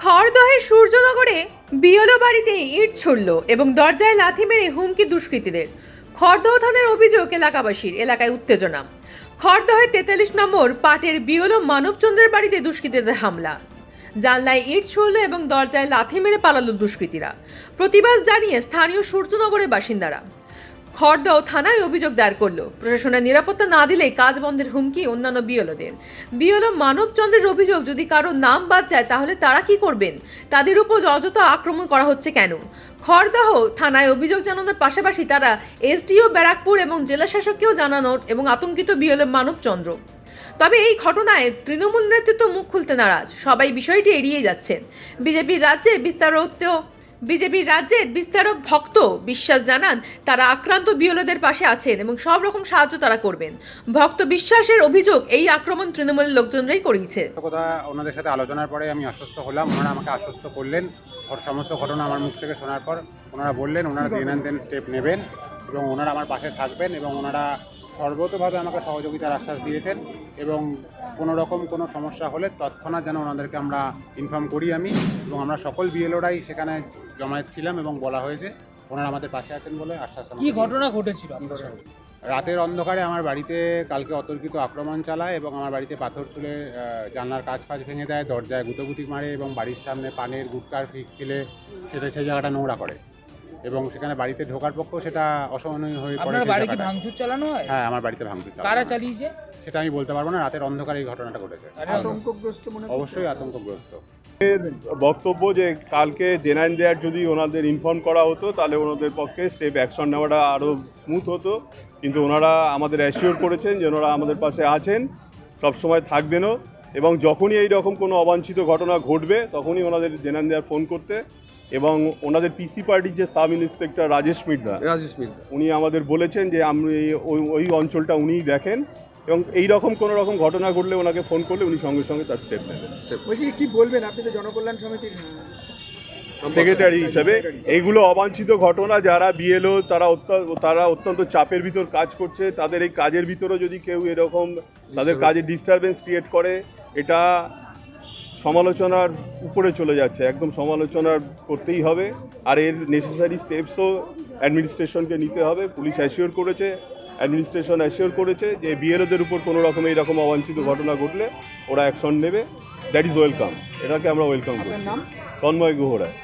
খড়দহের সূর্যনগরে BLO বাড়িতে ইট ছুড়ল এবং দরজায় লাথি মেরে হুমকি দুষ্কৃতীদের। খড়দহ থানার অভিযোগ এলাকাবাসীর, এলাকায় উত্তেজনা। খড়দহের 43 নম্বর পাটের বিএলও মানবচন্দ্রের বাড়িতে দুষ্কৃতীদের হামলা। জানলায় ইট ছুড়ল এবং দরজায় লাথি মেরে পালালো দুষ্কৃতীরা। প্রতিবাদ জানিয়ে স্থানীয় সূর্যনগরের বাসিন্দারা খড়দহ থানায় অভিযোগ দায়ের করলো। প্রশাসনের নিরাপত্তা না দিলে কাজ বন্ধের হুমকি অন্যান্য বিএলওদের। বিএলও মানবচন্দ্রের অভিযোগ, যদি কারো নাম বাদ যায় তাহলে তারা কি করবেন? তাদের উপর অযথা আক্রমণ করা হচ্ছে কেন? খড়দহ থানায় অভিযোগ জানানোর পাশাপাশি তারা এসডিও ব্যারাকপুর এবং জেলা শাসককেও জানানোর এবং আতঙ্কিত বিএলও মানবচন্দ্র। তবে এই ঘটনায় তৃণমূল নেতৃত্ব মুখ খুলতে নারাজ। সবাই বিষয়টি এড়িয়ে যাচ্ছেন। বিজেপির রাজ্যের বিস্তারক ভক্ত বিশ্বাস জানান তারা আক্রান্ত বিএলওদের পাশে আছেন এবং সব রকম সাহায্য তারা করবেন। ভক্ত বিশ্বাসের অভিযোগ, এই আক্রমণ তৃণমূলের লোকজনরাই করিয়েছে। কথা ওনাদের সাথে আলোচনার পরে আমি আশ্বস্ত হলাম। ওনারা আমাকে আশ্বস্ত করলেন। সমস্ত ঘটনা আমার মুখ থেকে শোনার পর ওনারা বললেন ওনারা দেন স্টেপ নেবেন এবং ওনারা আমার পাশে থাকবেন এবং ওনারা সর্বতভাবে আমাকে সহযোগিতার আশ্বাস দিয়েছেন এবং কোনো রকম কোনো সমস্যা হলে তৎক্ষণাৎ যেন ওনাদেরকে আমরা ইনফর্ম করি আমি, এবং আমরা সকল বিএলওরাই সেখানে জমায়েত ছিলাম এবং বলা হয়েছে ওনারা আমাদের পাশে আছেন বলে আশ্বাস। কি ঘটনা ঘটেছিল? রাতের অন্ধকারে আমার বাড়িতে কালকে অতর্কিত আক্রমণ চালায় এবং আমার বাড়িতে পাথর ছুঁড়ে জানলার কাঁচ ভেঙে দেয়, দরজায় গুঁতোগুতি মারে এবং বাড়ির সামনে পানের গুটকার ফেলে সেই জায়গাটা নোংরা করে এবং সেখানে বাড়িতে ঢোকার পক্ষেও সেটা অসহনীয় হয়ে পড়ে। আপনার বাড়িতে ভাঙচুর চালানো হয়? হ্যাঁ, আমার বাড়িতে ভাঙচুর চালানো। কারা চালিয়েছে সেটা আমি বলতে পারবো না। রাতের অন্ধকারে এই ঘটনাটা ঘটেছে। আতঙ্কগ্রস্ত মনে হয়? অবশ্যই আতঙ্কগ্রস্ত। বক্তব্য যে কালকে জেনাইন দেয়ার যদি ওনাদের ইনফর্ম করা হতো তাহলে ওনাদের পক্ষে স্টেপ অ্যাকশন নেওয়াটা আরও স্মুথ হতো, কিন্তু ওনারা আমাদের অ্যাসিওর করেছেন যে ওনারা আমাদের পাশে আছেন, সবসময় থাকবেনও, এবং যখনই এই রকম কোনো অবাঞ্ছিত ঘটনা ঘটবে তখনই ওনাদের জেনাইন দেয়ার ফোন করতে। এবং ওনাদের পিসি পার্টির যে সাব ইন্সপেক্টর রাজেশ মির্জা উনি আমাদের বলেছেন যে আমি ওই অঞ্চলটা উনিই দেখেন এবং এই রকম কোনো রকম ঘটনা ঘটলে ওনাকে ফোন করলে উনি সঙ্গে সঙ্গে তার স্টেপ নেবেন। বলছি কি বলবেন, আপনি তো জনকল্যাণ সমিতির সেক্রেটারি হিসাবে এইগুলো অবাঞ্ছিত ঘটনা, যারা বিএলও তারা অত্যন্ত চাপের ভিতর কাজ করছে, তাদের এই কাজের ভিতরেও যদি কেউ এরকম তাদের কাজে ডিস্টারবেন্স ক্রিয়েট করে, এটা সমালোচনার উপরে চলে যাচ্ছে। একদম সমালোচনা করতেই হবে, আর এর নেসেসারি স্টেপসও অ্যাডমিনিস্ট্রেশনকে নিতে হবে। পুলিশ অ্যাসিওর করেছে, অ্যাডমিনিস্ট্রেশন অ্যাসিওর করেছে যে বিএলওদের উপর কোনো রকম এইরকম অবাঞ্ছিত ঘটনা ঘটলে ওরা অ্যাকশন নেবে। দ্যাট ইজ ওয়েলকাম, এটাকে আমরা ওয়েলকাম করি। তন্ময় গুহরায়।